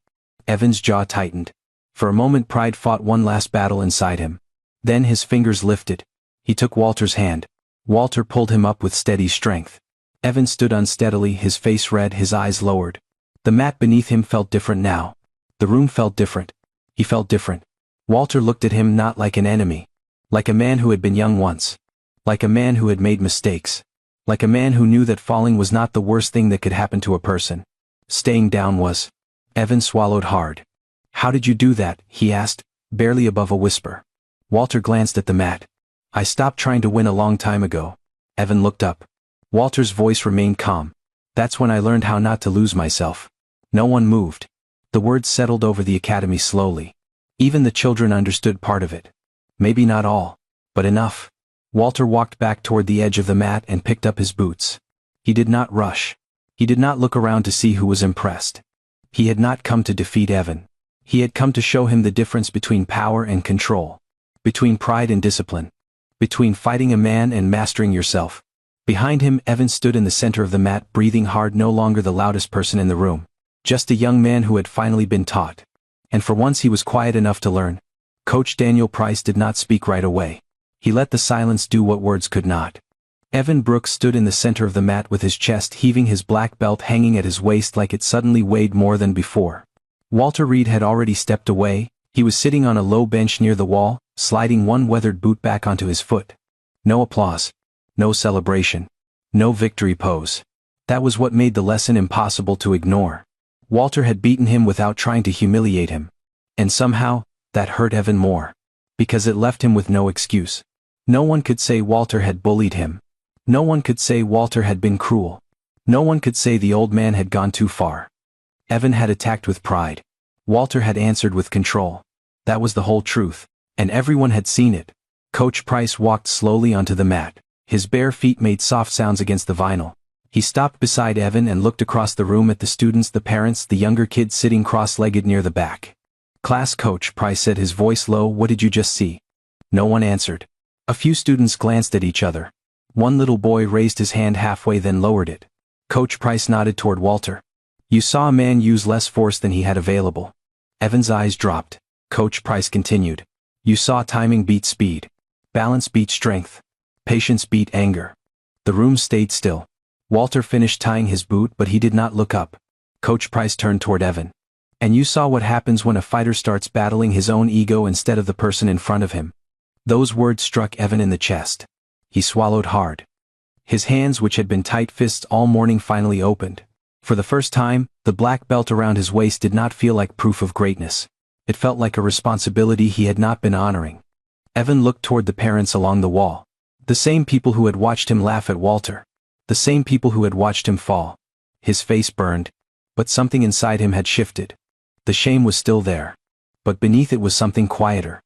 Evan's jaw tightened. For a moment pride fought one last battle inside him. Then his fingers lifted. He took Walter's hand. Walter pulled him up with steady strength. Evan stood unsteadily, his face red, his eyes lowered. The mat beneath him felt different now. The room felt different. He felt different. Walter looked at him not like an enemy. Like a man who had been young once. Like a man who had made mistakes. Like a man who knew that falling was not the worst thing that could happen to a person. Staying down was. Evan swallowed hard. "How did you do that?" he asked, barely above a whisper. Walter glanced at the mat. "I stopped trying to win a long time ago." Evan looked up. Walter's voice remained calm. "That's when I learned how not to lose myself." No one moved. The words settled over the academy slowly. Even the children understood part of it. Maybe not all, but enough. Walter walked back toward the edge of the mat and picked up his boots. He did not rush. He did not look around to see who was impressed. He had not come to defeat Evan. He had come to show him the difference between power and control. Between pride and discipline. Between fighting a man and mastering yourself. Behind him, Evan stood in the center of the mat, breathing hard, no longer the loudest person in the room. Just a young man who had finally been taught. And for once he was quiet enough to learn. Coach Daniel Price did not speak right away. He let the silence do what words could not. Evan Brooks stood in the center of the mat with his chest heaving, his black belt hanging at his waist like it suddenly weighed more than before. Walter Reed had already stepped away. He was sitting on a low bench near the wall, sliding one weathered boot back onto his foot. No applause. No celebration. No victory pose. That was what made the lesson impossible to ignore. Walter had beaten him without trying to humiliate him. And somehow, that hurt Evan more. Because it left him with no excuse. No one could say Walter had bullied him. No one could say Walter had been cruel. No one could say the old man had gone too far. Evan had attacked with pride. Walter had answered with control. That was the whole truth. And everyone had seen it. Coach Price walked slowly onto the mat. His bare feet made soft sounds against the vinyl. He stopped beside Evan and looked across the room at the students, the parents, the younger kids sitting cross-legged near the back. "Class," Coach Price said, his voice low, "what did you just see?" No one answered. A few students glanced at each other. One little boy raised his hand halfway, then lowered it. Coach Price nodded toward Walter. "You saw a man use less force than he had available." Evan's eyes dropped. Coach Price continued. "You saw timing beat speed. Balance beat strength. Patience beat anger." The room stayed still. Walter finished tying his boot, but he did not look up. Coach Price turned toward Evan. "And you saw what happens when a fighter starts battling his own ego instead of the person in front of him." Those words struck Evan in the chest. He swallowed hard. His hands, which had been tight fists all morning, finally opened. For the first time, the black belt around his waist did not feel like proof of greatness. It felt like a responsibility he had not been honoring. Evan looked toward the parents along the wall. The same people who had watched him laugh at Walter. The same people who had watched him fall. His face burned. But something inside him had shifted. The shame was still there. But beneath it was something quieter.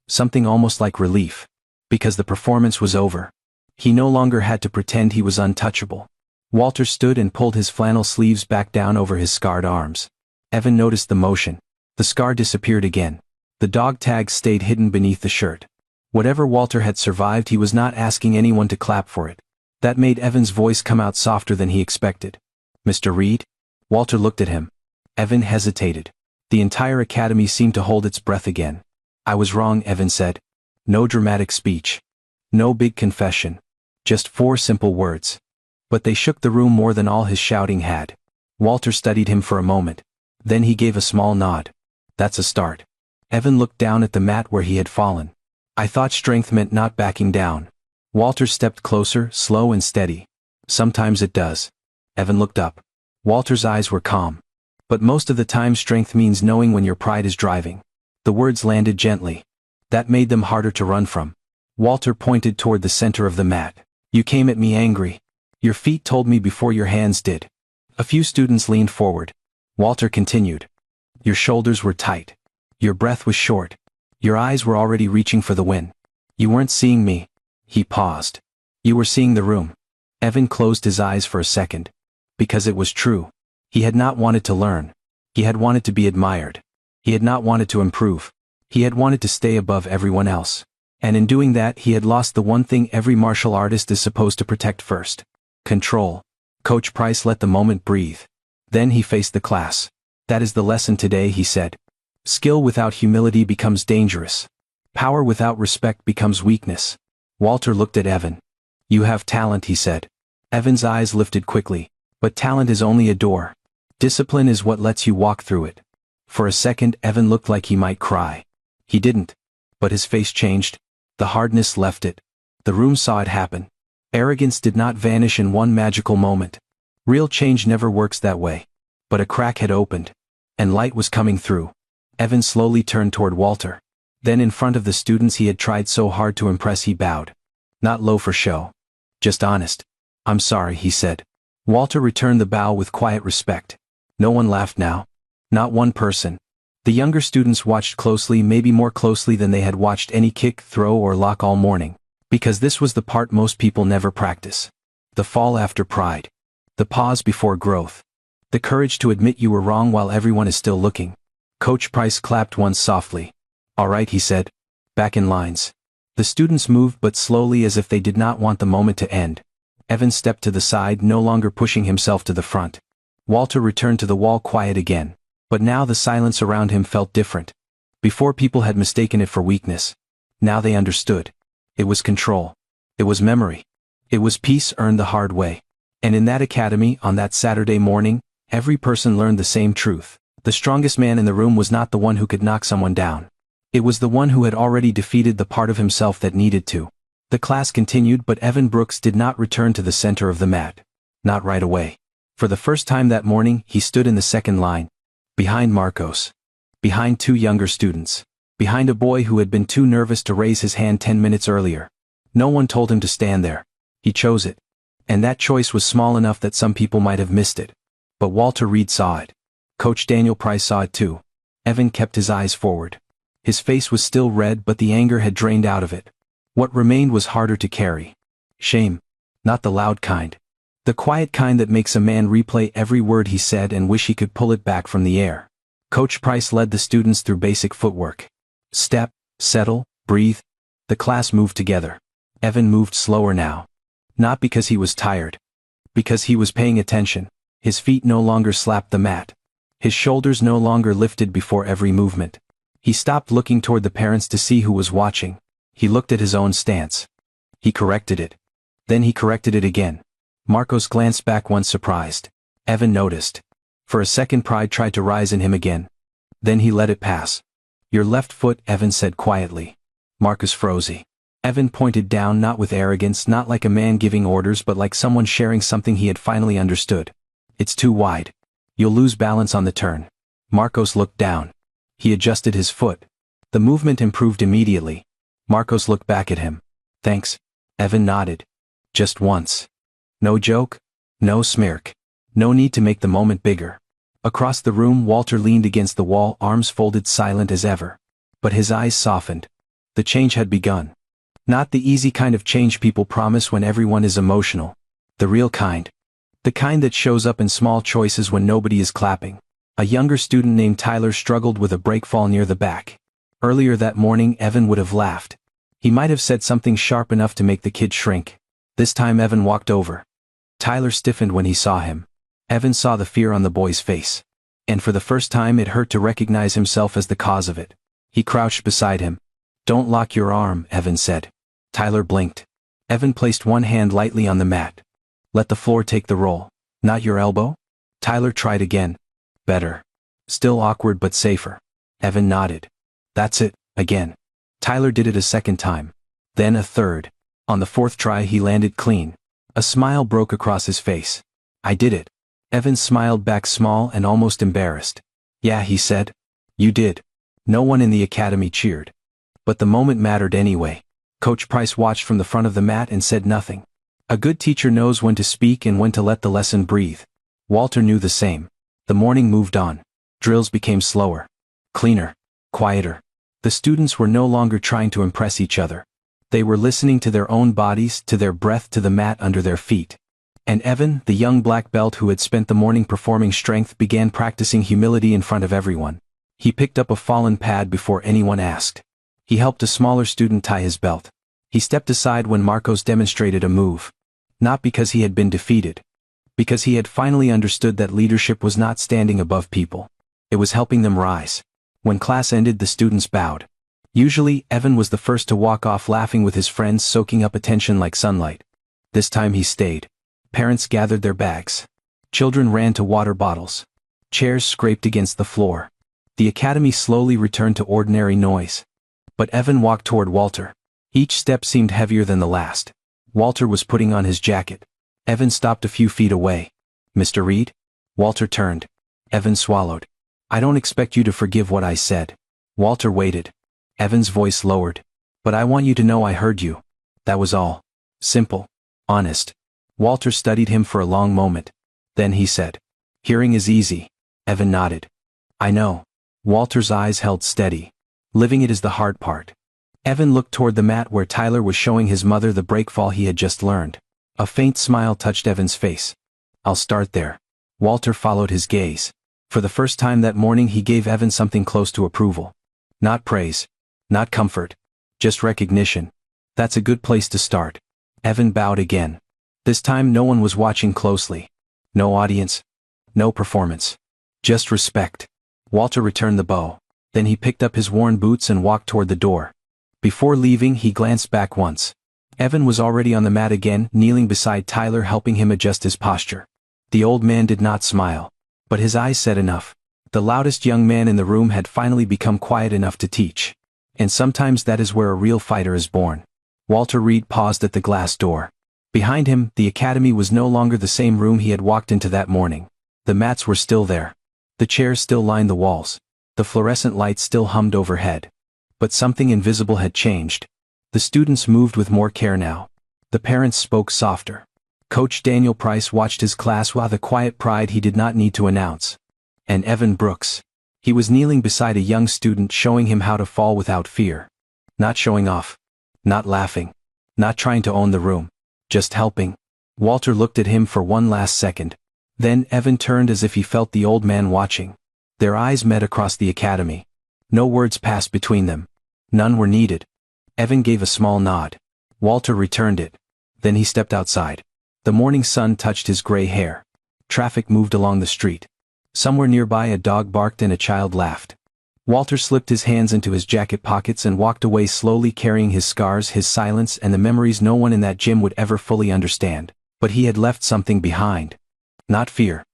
Something almost like relief. Because the performance was over. He no longer had to pretend he was untouchable. Walter stood and pulled his flannel sleeves back down over his scarred arms. Evan noticed the motion. The scar disappeared again. The dog tag stayed hidden beneath the shirt. Whatever Walter had survived, he was not asking anyone to clap for it. That made Evan's voice come out softer than he expected. "Mr. Reed?" Walter looked at him. Evan hesitated. The entire academy seemed to hold its breath again. "I was wrong," Evan said. No dramatic speech. No big confession. Just 4 simple words. But they shook the room more than all his shouting had. Walter studied him for a moment. Then he gave a small nod. "That's a start." Evan looked down at the mat where he had fallen. "I thought strength meant not backing down." Walter stepped closer, slow and steady. "Sometimes it does." Evan looked up. Walter's eyes were calm. "But most of the time strength means knowing when your pride is driving." The words landed gently. That made them harder to run from. Walter pointed toward the center of the mat. "You came at me angry. Your feet told me before your hands did." A few students leaned forward. Walter continued. "Your shoulders were tight. Your breath was short. Your eyes were already reaching for the win. You weren't seeing me." He paused. "You were seeing the room." Evan closed his eyes for a second. Because it was true. He had not wanted to learn. He had wanted to be admired. He had not wanted to improve. He had wanted to stay above everyone else. And in doing that he had lost the one thing every martial artist is supposed to protect first. Control. Coach Price let the moment breathe. Then he faced the class. That is the lesson today, he said. Skill without humility becomes dangerous. Power without respect becomes weakness. Walter looked at Evan. You have talent, he said. Evan's eyes lifted quickly. But talent is only a door. Discipline is what lets you walk through it. For a second Evan looked like he might cry. He didn't. But his face changed. The hardness left it. The room saw it happen. Arrogance did not vanish in one magical moment. Real change never works that way. But a crack had opened. And light was coming through. Evan slowly turned toward Walter. Then in front of the students he had tried so hard to impress he bowed. Not low for show. Just honest. I'm sorry, he said. Walter returned the bow with quiet respect. No one laughed now. Not one person. The younger students watched closely, maybe more closely than they had watched any kick, throw or lock all morning. Because this was the part most people never practice. The fall after pride. The pause before growth. The courage to admit you were wrong while everyone is still looking. Coach Price clapped once softly. All right, he said. Back in lines. The students moved but slowly as if they did not want the moment to end. Evan stepped to the side, no longer pushing himself to the front. Walter returned to the wall, quiet again. But now the silence around him felt different. Before people had mistaken it for weakness. Now they understood. It was control. It was memory. It was peace earned the hard way. And in that academy, on that Saturday morning, every person learned the same truth. The strongest man in the room was not the one who could knock someone down. It was the one who had already defeated the part of himself that needed to. The class continued, but Evan Brooks did not return to the center of the mat. Not right away. For the first time that morning, he stood in the second line. Behind Marcos. Behind two younger students. Behind a boy who had been too nervous to raise his hand 10 minutes earlier. No one told him to stand there. He chose it. And that choice was small enough that some people might have missed it. But Walter Reed saw it. Coach Daniel Price saw it too. Evan kept his eyes forward. His face was still red, but the anger had drained out of it. What remained was harder to carry. Shame. Not the loud kind. The quiet kind that makes a man replay every word he said and wish he could pull it back from the air. Coach Price led the students through basic footwork. Step, settle, breathe. The class moved together. Evan moved slower now. Not because he was tired. Because he was paying attention. His feet no longer slapped the mat. His shoulders no longer lifted before every movement. He stopped looking toward the parents to see who was watching. He looked at his own stance. He corrected it. Then he corrected it again. Marcos glanced back once surprised. Evan noticed. For a second pride tried to rise in him again. Then he let it pass. Your left foot, Evan said quietly. Marcos froze. Evan pointed down, not with arrogance, not like a man giving orders, but like someone sharing something he had finally understood. It's too wide. You'll lose balance on the turn. Marcos looked down. He adjusted his foot. The movement improved immediately. Marcos looked back at him. Thanks. Evan nodded. Just once. No joke. No smirk. No need to make the moment bigger. Across the room Walter leaned against the wall, arms folded, silent as ever. But his eyes softened. The change had begun. Not the easy kind of change people promise when everyone is emotional. The real kind. The kind that shows up in small choices when nobody is clapping. A younger student named Tyler struggled with a breakfall near the back. Earlier that morning Evan would have laughed. He might have said something sharp enough to make the kid shrink. This time Evan walked over. Tyler stiffened when he saw him. Evan saw the fear on the boy's face. And for the first time it hurt to recognize himself as the cause of it. He crouched beside him. Don't lock your arm, Evan said. Tyler blinked. Evan placed one hand lightly on the mat. Let the floor take the roll. Not your elbow? Tyler tried again. Better. Still awkward but safer. Evan nodded. That's it, again. Tyler did it a second time. Then a third. On the fourth try he landed clean. A smile broke across his face. I did it. Evan smiled back, small and almost embarrassed. Yeah, he said. You did. No one in the academy cheered. But the moment mattered anyway. Coach Price watched from the front of the mat and said nothing. A good teacher knows when to speak and when to let the lesson breathe. Walter knew the same. The morning moved on. Drills became slower. Cleaner. Quieter. The students were no longer trying to impress each other. They were listening to their own bodies, to their breath, to the mat under their feet. And Evan, the young black belt who had spent the morning performing strength, began practicing humility in front of everyone. He picked up a fallen pad before anyone asked. He helped a smaller student tie his belt. He stepped aside when Marcos demonstrated a move. Not because he had been defeated. Because he had finally understood that leadership was not standing above people. It was helping them rise. When class ended, the students bowed. Usually, Evan was the first to walk off laughing with his friends, soaking up attention like sunlight. This time he stayed. Parents gathered their bags. Children ran to water bottles. Chairs scraped against the floor. The academy slowly returned to ordinary noise. But Evan walked toward Walter. Each step seemed heavier than the last. Walter was putting on his jacket. Evan stopped a few feet away. "Mr. Reed?" Walter turned. Evan swallowed. "I don't expect you to forgive what I said." Walter waited. Evan's voice lowered. "But I want you to know I heard you. That was all. Simple. Honest." Walter studied him for a long moment. Then he said, "Hearing is easy." Evan nodded. "I know." Walter's eyes held steady. "Living it is the hard part." Evan looked toward the mat where Tyler was showing his mother the breakfall he had just learned. A faint smile touched Evan's face. "I'll start there." Walter followed his gaze. For the first time that morning he gave Evan something close to approval. Not praise. Not comfort. Just recognition. "That's a good place to start." Evan bowed again. This time no one was watching closely. No audience. No performance. Just respect. Walter returned the bow. Then he picked up his worn boots and walked toward the door. Before leaving, he glanced back once. Evan was already on the mat again, kneeling beside Tyler, helping him adjust his posture. The old man did not smile. But his eyes said enough. The loudest young man in the room had finally become quiet enough to teach. And sometimes that is where a real fighter is born. Walter Reed paused at the glass door. Behind him, the academy was no longer the same room he had walked into that morning. The mats were still there. The chairs still lined the walls. The fluorescent lights still hummed overhead. But something invisible had changed. The students moved with more care now. The parents spoke softer. Coach Daniel Price watched his class with a quiet pride he did not need to announce. And Evan Brooks. He was kneeling beside a young student, showing him how to fall without fear. Not showing off. Not laughing. Not trying to own the room. Just helping. Walter looked at him for one last second. Then Evan turned as if he felt the old man watching. Their eyes met across the academy. No words passed between them. None were needed. Evan gave a small nod. Walter returned it. Then he stepped outside. The morning sun touched his gray hair. Traffic moved along the street. Somewhere nearby a dog barked and a child laughed. Walter slipped his hands into his jacket pockets and walked away slowly, carrying his scars, his silence, and the memories no one in that gym would ever fully understand. But he had left something behind. Not fear.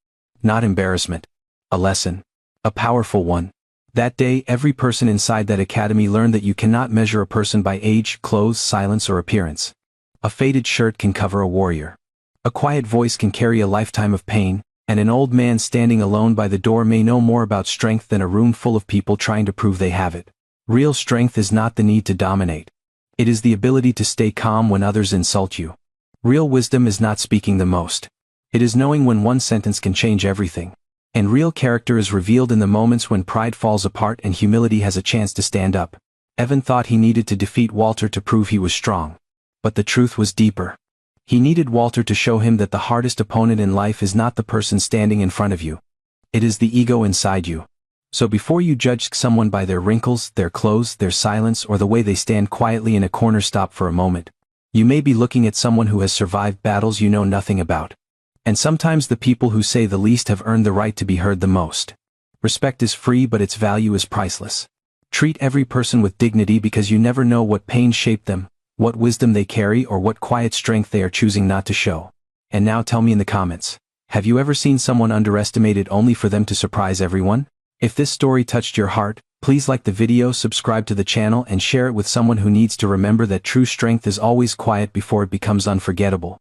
Not embarrassment. A lesson. A powerful one. That day, every person inside that academy learned that you cannot measure a person by age, clothes, silence, or appearance. A faded shirt can cover a warrior. A quiet voice can carry a lifetime of pain, and an old man standing alone by the door may know more about strength than a room full of people trying to prove they have it. Real strength is not the need to dominate. It is the ability to stay calm when others insult you. Real wisdom is not speaking the most. It is knowing when one sentence can change everything. And real character is revealed in the moments when pride falls apart and humility has a chance to stand up. Evan thought he needed to defeat Walter to prove he was strong. But the truth was deeper. He needed Walter to show him that the hardest opponent in life is not the person standing in front of you. It is the ego inside you. So before you judge someone by their wrinkles, their clothes, their silence, or the way they stand quietly in a corner, stop for a moment. You may be looking at someone who has survived battles you know nothing about. And sometimes the people who say the least have earned the right to be heard the most. Respect is free, but its value is priceless. Treat every person with dignity, because you never know what pain shaped them, what wisdom they carry, or what quiet strength they are choosing not to show. And now tell me in the comments, have you ever seen someone underestimated only for them to surprise everyone? If this story touched your heart, please like the video, subscribe to the channel, and share it with someone who needs to remember that true strength is always quiet before it becomes unforgettable.